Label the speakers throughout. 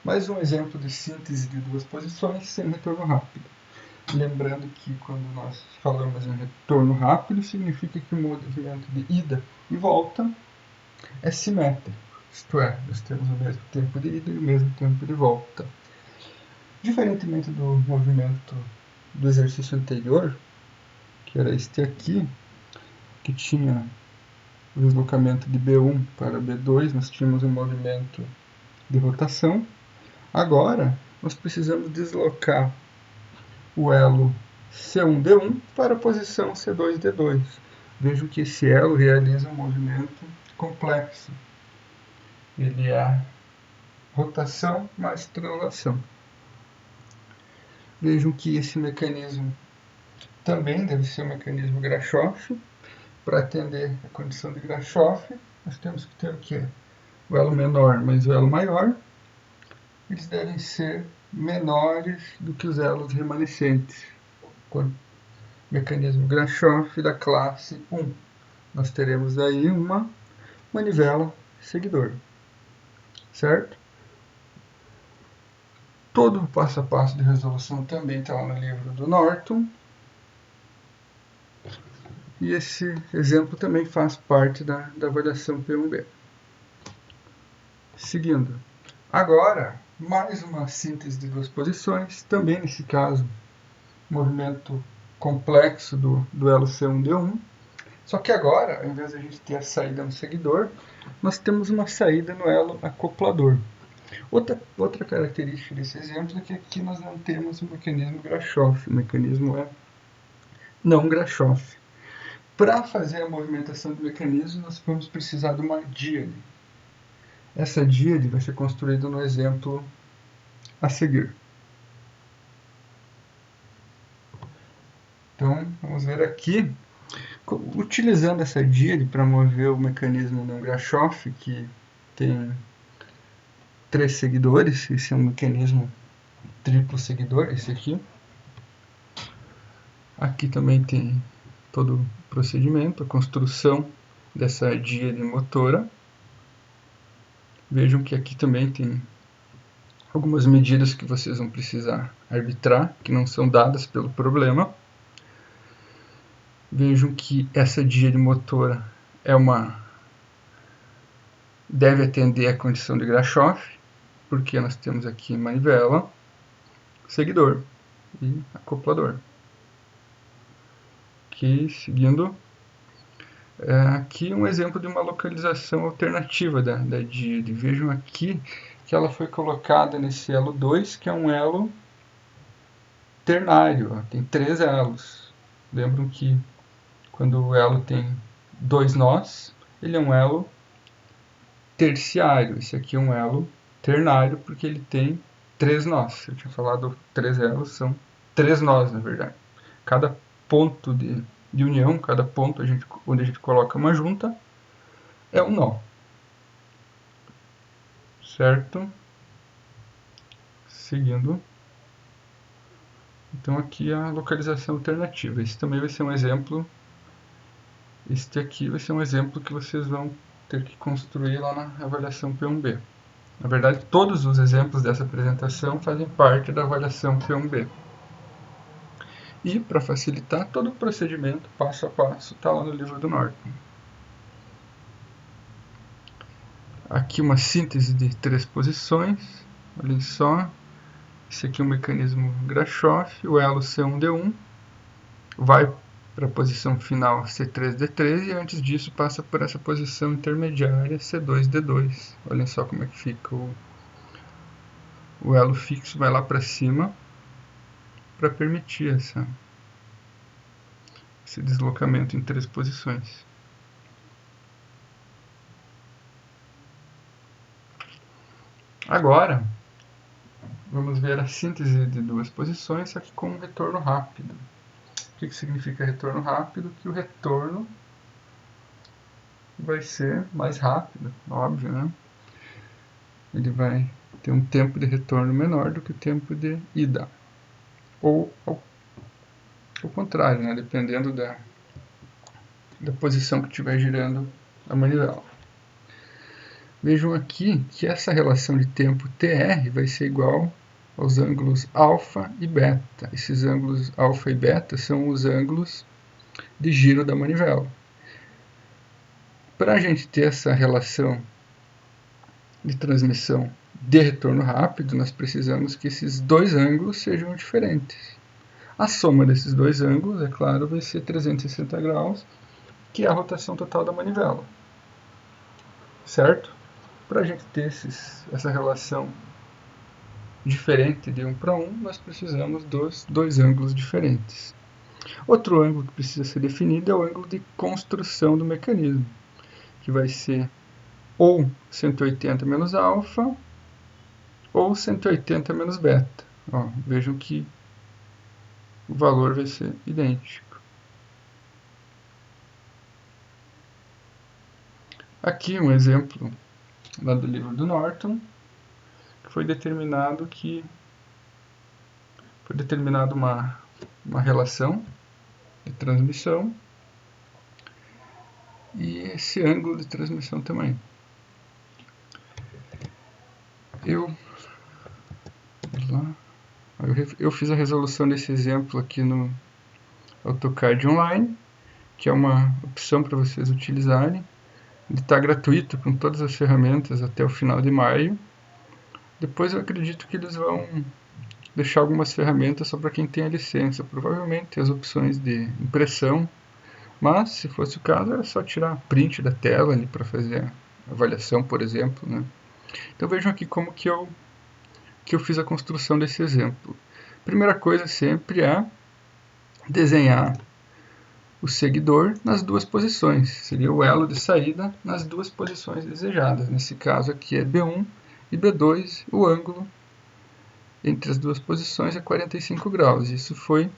Speaker 1: Mais um exemplo de síntese de duas posições sem retorno rápido. Lembrando que quando nós falamos em retorno rápido, significa que o movimento de ida e volta é simétrico. Isto é, nós temos o mesmo tempo de ida e o mesmo tempo de volta. Diferentemente do movimento do exercício anterior, que era este aqui, que tinha o deslocamento de B1 para B2, nós tínhamos um movimento de rotação. Agora, nós precisamos deslocar o elo C1D1 para a posição C2D2. Vejo que esse elo realiza um movimento complexo. Ele é rotação mais translação. Vejam que esse mecanismo também deve ser um mecanismo Grashof. Para atender a condição de Grashof, nós temos que ter o quê? O elo menor mais o elo maior. Eles devem ser menores do que os elos remanescentes. Mecanismo Grashof da classe 1. Nós teremos aí uma manivela seguidor. Certo? Todo o passo a passo de resolução também está lá no livro do Norton. E esse exemplo também faz parte da avaliação P1B. Seguindo. Agora, mais uma síntese de duas posições, também nesse caso, movimento complexo do elo C1D1. Só que agora, ao invés de a gente ter a saída no seguidor, nós temos uma saída no elo acoplador. Outra característica desse exemplo é que aqui nós não temos o mecanismo Grashof, o mecanismo é não Grashof. Para fazer a movimentação do mecanismo, nós vamos precisar de uma díade. Essa díade vai ser construída no exemplo a seguir. Então, vamos ver aqui, utilizando essa díade para mover o mecanismo não Grashof, que tem 3 seguidores, esse é um mecanismo triplo seguidor, esse aqui. Aqui também tem todo o procedimento, a construção dessa díade motora. Vejam que aqui também tem algumas medidas que vocês vão precisar arbitrar, que não são dadas pelo problema. Vejam que essa díade motora deve atender à condição de Grashof, porque nós temos aqui manivela, seguidor e acoplador. Aqui, seguindo, aqui um exemplo de uma localização alternativa da díade. Vejam aqui que ela foi colocada nesse elo 2, que é um elo ternário, tem 3 elos. Lembram que quando o elo tem 2 nós, ele é um elo terciário. Esse aqui é um elo ternário porque ele tem 3 nós. Eu tinha falado 3 elos, são 3 nós, na verdade. Cada ponto de união, cada ponto onde a gente coloca uma junta, é um nó. Certo? Seguindo. Então aqui a localização alternativa. Esse também vai ser um exemplo. Este aqui vai ser um exemplo que vocês vão ter que construir lá na avaliação P1B. Na verdade, todos os exemplos dessa apresentação fazem parte da avaliação P1B. E, para facilitar, todo o procedimento, passo a passo, está lá no livro do Norton. Aqui uma síntese de 3 posições. Olhem só. Esse aqui é um mecanismo Grashof. O elo C1D1 vai para a posição final C3D3 e antes disso passa por essa posição intermediária C2D2. Olhem só como é que fica o elo fixo, vai lá para cima para permitir esse deslocamento em 3 posições. Agora, vamos ver a síntese de 2 posições, só que com um retorno rápido. O que significa retorno rápido? Que o retorno vai ser mais rápido, óbvio, né? Ele vai ter um tempo de retorno menor do que o tempo de ida. Ou ao contrário, né? Dependendo da posição que estiver girando a manivela. Vejam aqui que essa relação de tempo TR vai ser igual aos ângulos alfa e beta. Esses ângulos alfa e beta são os ângulos de giro da manivela. Para a gente ter essa relação de transmissão de retorno rápido, nós precisamos que esses dois ângulos sejam diferentes. A soma desses dois ângulos, é claro, vai ser 360 graus, que é a rotação total da manivela. Certo? Para a gente ter essa relação diferente de 1 para 1, nós precisamos dos dois ângulos diferentes. Outro ângulo que precisa ser definido é o ângulo de construção do mecanismo, que vai ser ou 180 menos alfa ou 180 menos beta. Ó, vejam que o valor vai ser idêntico. Aqui um exemplo lá do livro do Norton, que foi determinado uma relação de transmissão e esse ângulo de transmissão também. Eu fiz a resolução desse exemplo aqui no AutoCAD Online, que é uma opção para vocês utilizarem. Ele está gratuito com todas as ferramentas até o final de maio. Depois eu acredito que eles vão deixar algumas ferramentas só para quem tem a licença. Provavelmente as opções de impressão, mas se fosse o caso era só tirar print da tela ali para fazer a avaliação, por exemplo, né? Então vejam aqui como que eu fiz a construção desse exemplo. Primeira coisa sempre é desenhar o seguidor nas duas posições. Seria o elo de saída nas duas posições desejadas. Nesse caso aqui é B1 e B2. O ângulo entre as duas posições é 45 graus. Isso foi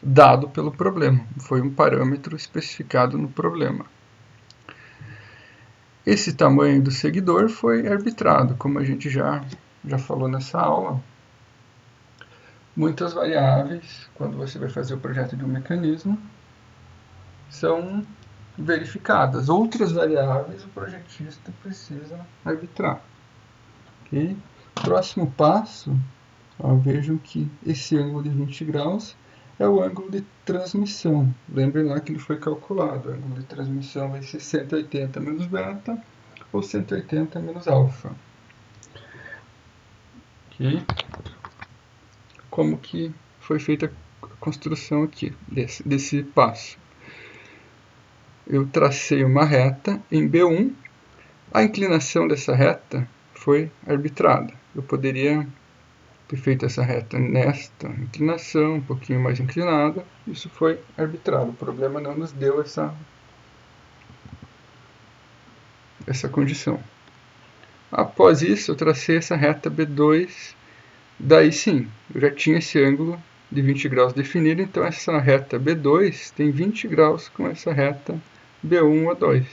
Speaker 1: dado pelo problema. Foi um parâmetro especificado no problema. Esse tamanho do seguidor foi arbitrado, como a gente já falou nessa aula. Muitas variáveis, quando você vai fazer o projeto de um mecanismo, são verificadas. Outras variáveis o projetista precisa arbitrar. Okay? Próximo passo, vejam que esse ângulo de 20 graus é o ângulo de transmissão. Lembrem lá que ele foi calculado. O ângulo de transmissão vai ser 180 menos beta ou 180 menos alfa. Okay? Como que foi feita a construção aqui desse passo? Eu tracei uma reta em B1, a inclinação dessa reta foi arbitrada. Eu poderia ter feito essa reta nesta inclinação, um pouquinho mais inclinada, isso foi arbitrado. O problema não nos deu essa condição. Após isso, eu tracei essa reta B2, daí sim, eu já tinha esse ângulo de 20 graus definido, então essa reta B2 tem 20 graus com essa reta B1 O2.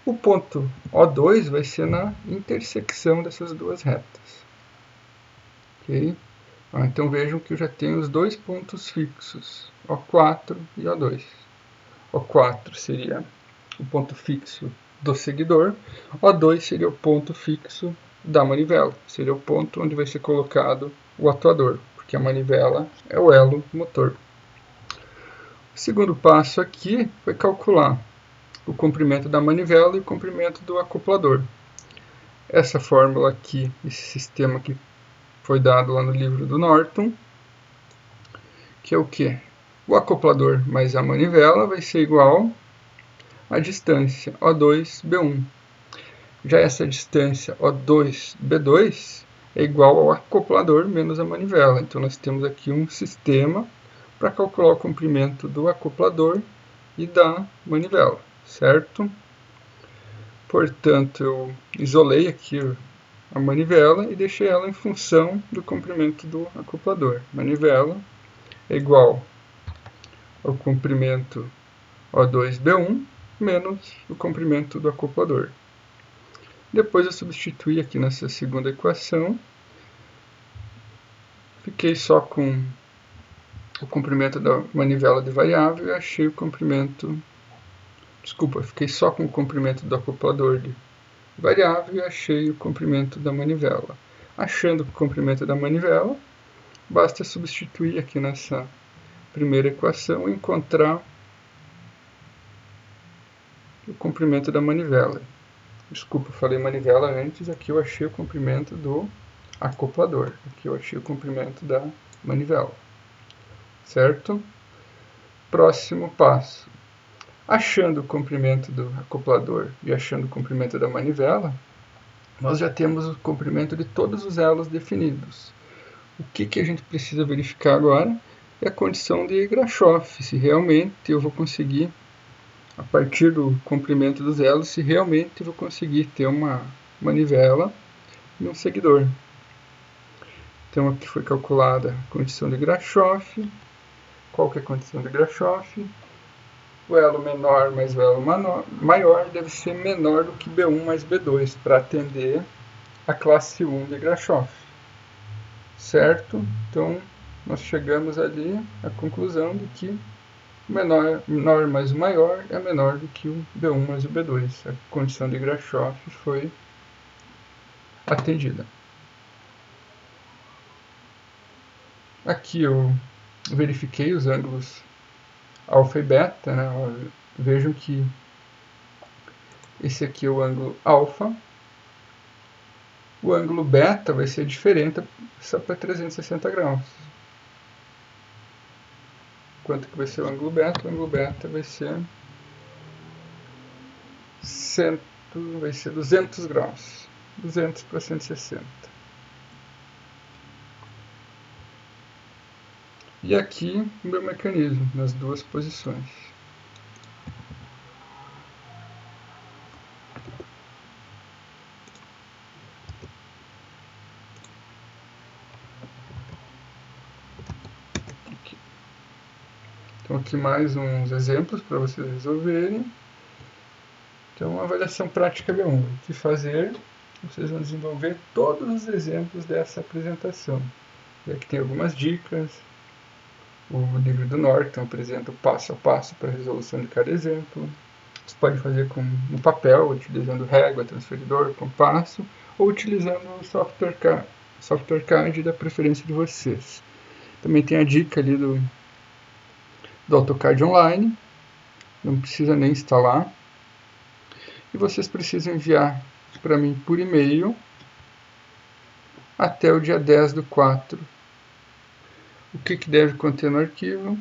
Speaker 1: O ponto O2 vai ser na intersecção dessas duas retas. Okay? Então vejam que eu já tenho os dois pontos fixos, O4 e O2. O4 seria o ponto fixo do seguidor, O2 seria o ponto fixo da manivela, seria o ponto onde vai ser colocado o atuador, porque a manivela é o elo motor. O segundo passo aqui foi calcular o comprimento da manivela e o comprimento do acoplador. Essa fórmula aqui, esse sistema que foi dado lá no livro do Norton, que é o que? O acoplador mais a manivela vai ser igual à distância O2B1. Já essa distância O2B2 é igual ao acoplador menos a manivela. Então nós temos aqui um sistema para calcular o comprimento do acoplador e da manivela, certo? Portanto, eu isolei aqui a manivela e deixei ela em função do comprimento do acoplador. Manivela é igual ao comprimento O2B1 menos o comprimento do acoplador. Depois eu substituí aqui nessa segunda equação. Fiquei só com o comprimento da manivela de variável e achei o comprimento... Desculpa, fiquei só com o comprimento do acoplador de variável e achei o comprimento da manivela. Achando o comprimento da manivela, basta substituir aqui nessa primeira equação e encontrar o comprimento da manivela. Desculpa, eu falei manivela antes, aqui eu achei o comprimento do acoplador. Aqui eu achei o comprimento da manivela. Certo? Próximo passo. Achando o comprimento do acoplador e achando o comprimento da manivela, nós já temos o comprimento de todos os elos definidos. O que a gente precisa verificar agora é a condição de Grashof, se realmente eu vou conseguir, a partir do comprimento dos elos, se realmente eu vou conseguir ter uma manivela e um seguidor. Então aqui foi calculada a condição de Grashof. Qual que é a condição de Grashof? O elo menor mais o elo maior deve ser menor do que B1 mais B2 para atender a classe 1 de Grashof. Certo? Então, nós chegamos ali à conclusão de que o menor mais o maior é menor do que o B1 mais o B2. A condição de Grashof foi atendida. Aqui eu verifiquei os ângulos alfa e beta, né? Vejam que esse aqui é o ângulo alfa. O ângulo beta vai ser diferente só para 360 graus. Quanto que vai ser o ângulo beta? O ângulo beta vai ser 200 graus. 200 para 160. E aqui o meu mecanismo, nas duas posições. Aqui. Então aqui mais uns exemplos para vocês resolverem. Então, uma avaliação prática B1. O que fazer? Vocês vão desenvolver todos os exemplos dessa apresentação. E aqui tem algumas dicas. O livro do Norton apresenta o passo a passo para a resolução de cada exemplo. Você pode fazer com um papel, utilizando régua, transferidor, compasso, ou utilizando o software CAD da preferência de vocês. Também tem a dica ali do AutoCAD Online. Não precisa nem instalar. E vocês precisam enviar para mim por e-mail até o dia 10/4. O que deve conter no arquivo?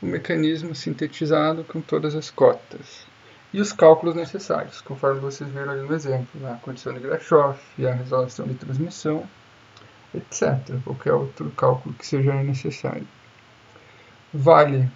Speaker 1: O mecanismo sintetizado com todas as cotas. E os cálculos necessários, conforme vocês viram ali no exemplo, a condição de Grashof, a resolução de transmissão, etc. Qualquer outro cálculo que seja necessário. Vale